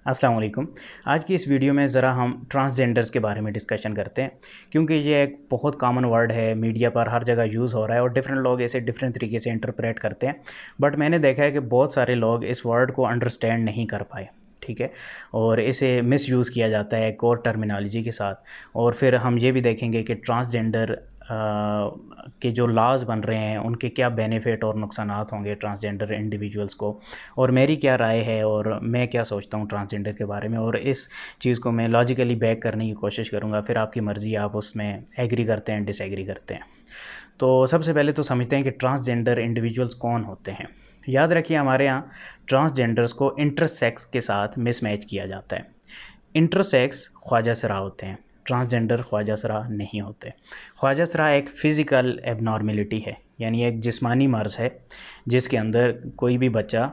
अस्सलाम वालेकुम। आज की इस वीडियो में ज़रा हम ट्रांसजेंडर्स के बारे में डिस्कशन करते हैं, क्योंकि ये एक बहुत कॉमन वर्ड है, मीडिया पर हर जगह यूज़ हो रहा है और डिफरेंट लोग इसे डिफरेंट तरीके से इंटरप्रेट करते हैं। बट मैंने देखा है कि बहुत सारे लोग इस वर्ड को अंडरस्टैंड नहीं कर पाए, ठीक है, और इसे मिसयूज़ किया जाता है एक और टर्मिनोलॉजी के साथ। और फिर हम ये भी देखेंगे कि ट्रांसजेंडर के जो लॉज़ बन रहे हैं उनके क्या बेनिफिट और नुकसानात होंगे ट्रांसजेंडर इंडिविजुअल्स को, और मेरी क्या राय है और मैं क्या सोचता हूँ ट्रांसजेंडर के बारे में, और इस चीज़ को मैं लॉजिकली बैक करने की कोशिश करूँगा। फिर आपकी मर्ज़ी, आप उसमें एग्री करते हैं डिसएग्री करते हैं। तो सबसे पहले तो समझते हैं कि ट्रांसजेंडर इंडिविजुअल्स कौन होते हैं। याद रखिए, हमारे यहाँ ट्रांसजेंडर्स को इंटरसेक्स के साथ मिसमैच किया जाता है। इंटरसेक्स ख्वाजा सरा होते हैं, ट्रांसजेंडर ख्वाजा सरा नहीं होते। ख्वाजा सरा एक फ़िज़िकल एबनॉर्मेलिटी है, यानी एक जिस्मानी मर्ज़ है जिसके अंदर कोई भी बच्चा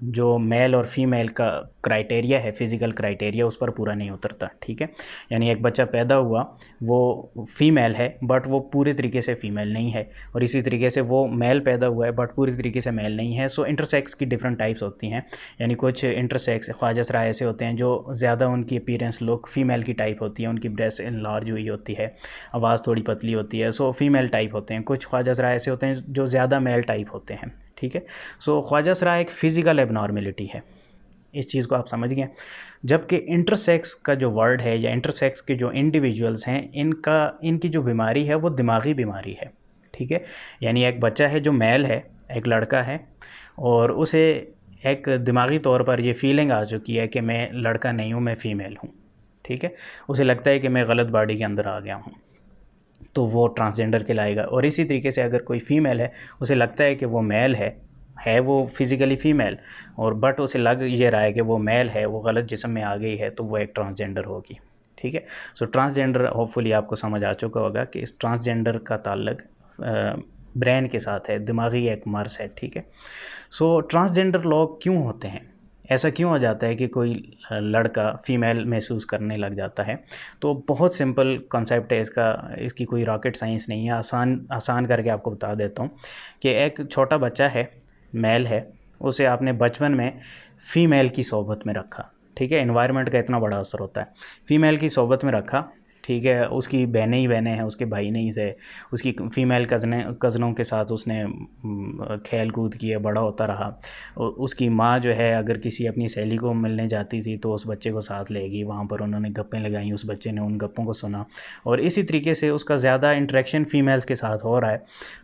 जो मेल और फीमेल का क्राइटेरिया है, फ़िज़िकल क्राइटेरिया, उस पर पूरा नहीं उतरता, ठीक है। यानी एक बच्चा पैदा हुआ, वो फ़ीमेल है बट वो पूरे तरीके से फ़ीमेल नहीं है, और इसी तरीके से वो मेल पैदा हुआ है बट पूरी तरीके से मेल नहीं है। सो इंटरसेक्स की डिफरेंट टाइप्स होती हैं। यानी कुछ इंटरसेक्स ख्वाजा सरा ऐसे होते हैं जो ज़्यादा उनकी अपीयरेंस लुक फ़ीमेल की टाइप होती है, उनकी ब्रेस्ट इनलार्ज हुई होती है, आवाज़ थोड़ी पतली होती है, सो फ़ीमेल टाइप होते हैं। कुछ ख्वाजा सरा ऐसे होते हैं जो ज़्यादा मेल टाइप होते हैं, ठीक है। सो ख्वाजा सरा एक फ़िज़िकल एबनॉर्मेलिटी है, इस चीज़ को आप समझ गए। जबकि इंटरसेक्स का जो वर्ड है या इंटरसेक्स के जो इंडिविजुअल्स हैं, इनकी जो बीमारी है वो दिमागी बीमारी है, ठीक है। यानी एक बच्चा है जो मेल है, एक लड़का है, और उसे एक दिमागी तौर पर ये फीलिंग आ चुकी है कि मैं लड़का नहीं हूँ, मैं फ़ीमेल हूँ, ठीक है। उसे लगता है कि मैं गलत बॉडी के अंदर आ गया हूँ, तो वो ट्रांसजेंडर कहलाएगा। और इसी तरीके से अगर कोई फ़ीमेल है, उसे लगता है कि वो मेल है वो फिज़िकली फ़ीमेल, और बट उसे लग ये रहा है कि वो मेल है, वो गलत जिस्म में आ गई है, तो वो एक ट्रांसजेंडर होगी, ठीक है। सो ट्रांसजेंडर होपफुली आपको समझ आ चुका होगा कि इस ट्रांसजेंडर का ताल्लुक ब्रेन के साथ है, दिमागी एक मर्ज़ है, ठीक है। सो ट्रांसजेंडर लोग क्यों होते हैं, ऐसा क्यों हो जाता है कि कोई लड़का फ़ीमेल महसूस करने लग जाता है? तो बहुत सिंपल कॉन्सेप्ट है इसका, इसकी कोई रॉकेट साइंस नहीं है, आसान आसान करके आपको बता देता हूँ कि एक छोटा बच्चा है, मेल है, उसे आपने बचपन में फ़ीमेल की सोबत में रखा, ठीक है। एनवायरनमेंट का इतना बड़ा असर होता है। फ़ीमेल की सोबत में रखा, ठीक है, उसकी बहनें ही बहनें हैं, उसके भाई नहीं थे, उसकी फ़ीमेल कज़नों के साथ उसने खेल कूद किए, बड़ा होता रहा। उसकी माँ जो है, अगर किसी अपनी सहेली को मिलने जाती थी तो उस बच्चे को साथ ले गई, वहाँ पर उन्होंने गप्पें लगाई, उस बच्चे ने उन गप्पों को सुना, और इसी तरीके से उसका ज़्यादा इंटरेक्शन फ़ीमेल्स के साथ हो रहा है।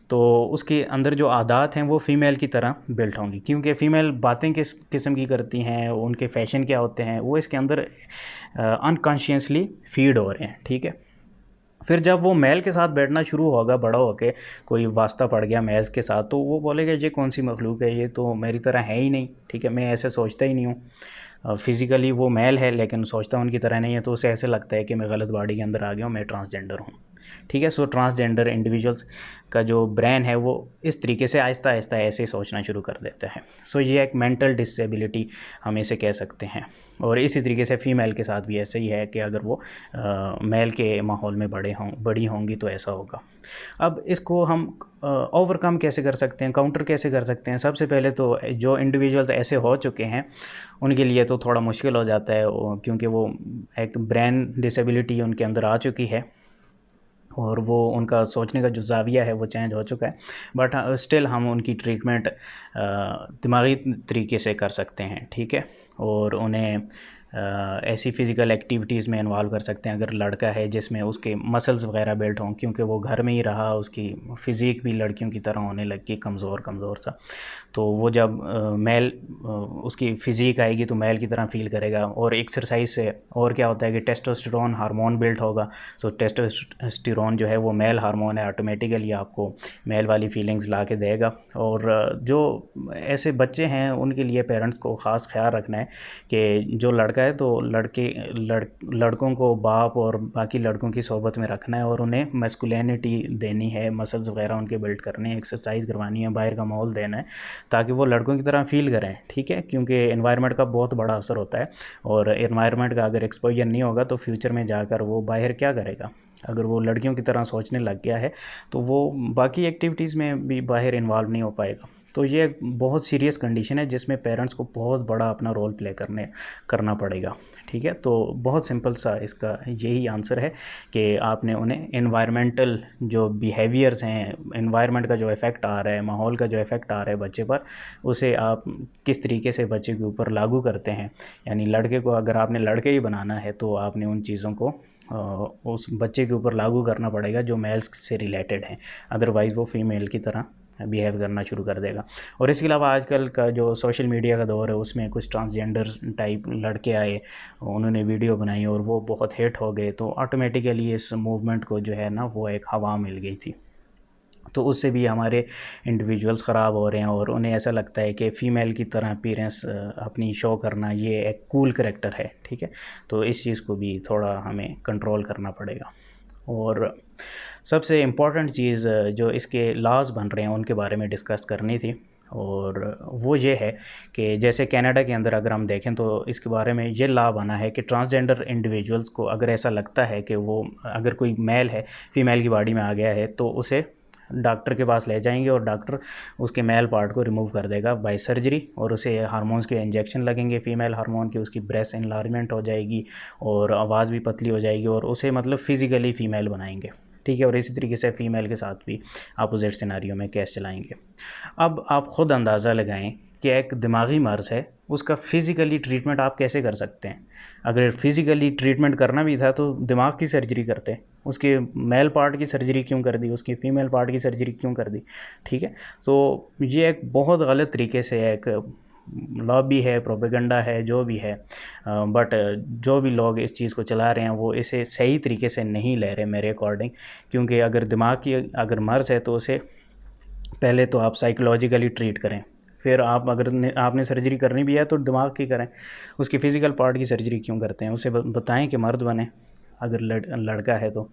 तो उसके अंदर जो आदत हैं वो फ़ीमेल की तरह बिल्ट होंगी, क्योंकि फ़ीमेल बातें किस किस्म की करती हैं, उनके फ़ैशन क्या होते हैं, वो इसके अंदर अनकॉन्शियसली फीड हो रहे हैं, ठीक है। फिर जब वो मेल के साथ बैठना शुरू होगा, बड़ा होके कोई वास्ता पड़ गया मेल्स के साथ, तो वो बोलेगा ये कौन सी मखलूक है, ये तो मेरी तरह है ही नहीं, ठीक है, मैं ऐसे सोचता ही नहीं हूँ। फिज़िकली वो मेल है लेकिन सोचता उनकी तरह नहीं है, तो उसे ऐसे लगता है कि मैं गलत बॉडी के अंदर आ गया हूँ, मैं ट्रांसजेंडर हूँ, ठीक है। सो ट्रांसजेंडर इंडिविजुअल्स का जो ब्रेन है वो इस तरीके से आहिस्ता आहिस्ता ऐसे सोचना शुरू कर देता है। सो ये एक मेंटल डिसेबिलिटी हम इसे कह सकते हैं। और इसी तरीके से फ़ीमेल के साथ भी ऐसे ही है कि अगर वो मेल के माहौल में बड़ी होंगी तो ऐसा होगा। अब इसको हम ओवरकम कैसे कर सकते हैं, काउंटर कैसे कर सकते हैं? सबसे पहले तो जो इंडिविजुअल्स ऐसे हो चुके हैं उनके लिए तो थोड़ा मुश्किल हो जाता है, क्योंकि वो एक ब्रेन डिसेबिलिटी उनके अंदर आ चुकी है और वो उनका सोचने का जो ज़ाविया है वो चेंज हो चुका है। बट स्टिल हम उनकी ट्रीटमेंट दिमागी तरीके से कर सकते हैं, ठीक है। और उन्हें ऐसी फ़िज़िकल एक्टिविटीज़ में इन्वॉल्व कर सकते हैं, अगर लड़का है जिसमें उसके मसल्स वगैरह बिल्ड हों, क्योंकि वो घर में ही रहा, उसकी फ़िज़ीक भी लड़कियों की तरह होने लगी, कमज़ोर कमज़ोर सा। तो वो जब उसकी फ़िज़ीक आएगी तो मेल की तरह फ़ील करेगा। और एक्सरसाइज से और क्या होता है कि टेस्टोस्टेरोन हार्मोन बिल्ड होगा। सो टेस्टोस्टेरोन जो है वो मेल हार्मोन है, ऑटोमेटिकली आपको मेल वाली फीलिंग्स ला के देगा। और जो ऐसे बच्चे हैं उनके लिए पेरेंट्स को ख़ास ख्याल रखना है कि जो लड़का है तो लड़कों को बाप और बाकी लड़कों की सोबत में रखना है, और उन्हें मस्कुलिनिटी देनी है, मसल्स वगैरह उनके बिल्ड करने हैं, एक्सरसाइज करवानी है, बाहर का माहौल देना है ताकि वो लड़कों की तरह फ़ील करें, ठीक है। क्योंकि एनवायरनमेंट का बहुत बड़ा असर होता है, और एनवायरनमेंट का अगर एक्सपोजर नहीं होगा तो फ्यूचर में जाकर वो बाहर क्या करेगा। अगर वो लड़कियों की तरह सोचने लग गया है तो वो बाकी एक्टिविटीज़ में भी बाहर इन्वॉल्व नहीं हो पाएगा। तो ये एक बहुत सीरियस कंडीशन है जिसमें पेरेंट्स को बहुत बड़ा अपना रोल प्ले करना पड़ेगा। ठीक है, तो बहुत सिंपल सा इसका यही आंसर है कि आपने उन्हें एनवायरमेंटल जो बिहेवियर्स हैं, एनवायरनमेंट का जो इफ़ेक्ट आ रहा है, माहौल का जो इफ़ेक्ट आ रहा है बच्चे पर, उसे आप किस तरीके से बच्चे के ऊपर लागू करते हैं। यानी लड़के को अगर आपने लड़के ही बनाना है तो आपने उन चीज़ों को उस बच्चे के ऊपर लागू करना पड़ेगा जो मेल्स से रिलेटेड हैं, अदरवाइज़ वो फीमेल की तरह बिहेव करना शुरू कर देगा। और इसके अलावा आजकल का जो सोशल मीडिया का दौर है उसमें कुछ ट्रांसजेंडर टाइप लड़के आए, उन्होंने वीडियो बनाई और वो बहुत हिट हो गए, तो ऑटोमेटिकली इस मूवमेंट को जो है ना वो एक हवा मिल गई थी। तो उससे भी हमारे इंडिविजुअल्स ख़राब हो रहे हैं और उन्हें ऐसा लगता है कि फ़ीमेल की तरह अपीयरेंस अपनी शो करना ये एक कूल करैक्टर है। ठीक है, तो इस चीज़ को भी थोड़ा हमें कंट्रोल करना पड़ेगा। और सबसे इम्पॉर्टेंट चीज़ जो इसके लॉज़ बन रहे हैं उनके बारे में डिस्कस करनी थी, और वो ये है कि जैसे कनाडा के अंदर अगर हम देखें तो इसके बारे में ये लॉ बना है कि ट्रांसजेंडर इंडिविजुअल्स को अगर ऐसा लगता है कि वो अगर कोई मेल है फीमेल की बॉडी में आ गया है तो उसे डॉक्टर के पास ले जाएंगे और डॉक्टर उसके मेल पार्ट को रिमूव कर देगा बाय सर्जरी, और उसे हार्मोन्स के इंजेक्शन लगेंगे फीमेल हार्मोन की, उसकी ब्रेस्ट एनलार्जमेंट हो जाएगी और आवाज़ भी पतली हो जाएगी और उसे मतलब फ़िज़िकली फ़ीमेल बनाएंगे। ठीक है, और इसी तरीके से फ़ीमेल के साथ भी अपोजिट सिनारियो में केस चलाएंगे। अब आप ख़ुद अंदाज़ा लगाएं कि एक दिमागी मर्ज़ है, उसका फ़िज़िकली ट्रीटमेंट आप कैसे कर सकते हैं। अगर फ़िज़िकली ट्रीटमेंट करना भी था तो दिमाग की सर्जरी करते, उसके मेल पार्ट की सर्जरी क्यों कर दी, उसकी फ़ीमेल पार्ट की सर्जरी क्यों कर दी। ठीक है, तो ये एक बहुत गलत तरीके से एक लॉबी है, प्रोपेगेंडा है, जो भी है, बट जो भी लोग इस चीज़ को चला रहे हैं वो इसे सही तरीके से नहीं ले रहे मेरे अकॉर्डिंग। क्योंकि अगर दिमाग की अगर मर्ज़ है तो उसे पहले तो आप साइकोलॉजिकली ट्रीट करें, फिर आप अगर आपने सर्जरी करनी भी है तो दिमाग की करें, उसकी फ़िज़िकल पार्ट की सर्जरी क्यों करते हैं, उसे बताएं कि मर्द बने अगर लड़का है तो।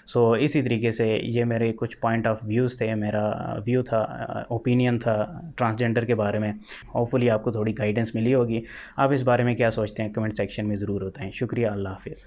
सो इसी तरीके से ये मेरे कुछ पॉइंट ऑफ व्यूज़ थे, मेरा व्यू था, ओपिनियन था ट्रांसजेंडर के बारे में। होपफुली आपको थोड़ी गाइडेंस मिली होगी। आप इस बारे में क्या सोचते हैं कमेंट सेक्शन में ज़रूर बताएं। शुक्रिया, अल्लाह हाफ़िज़।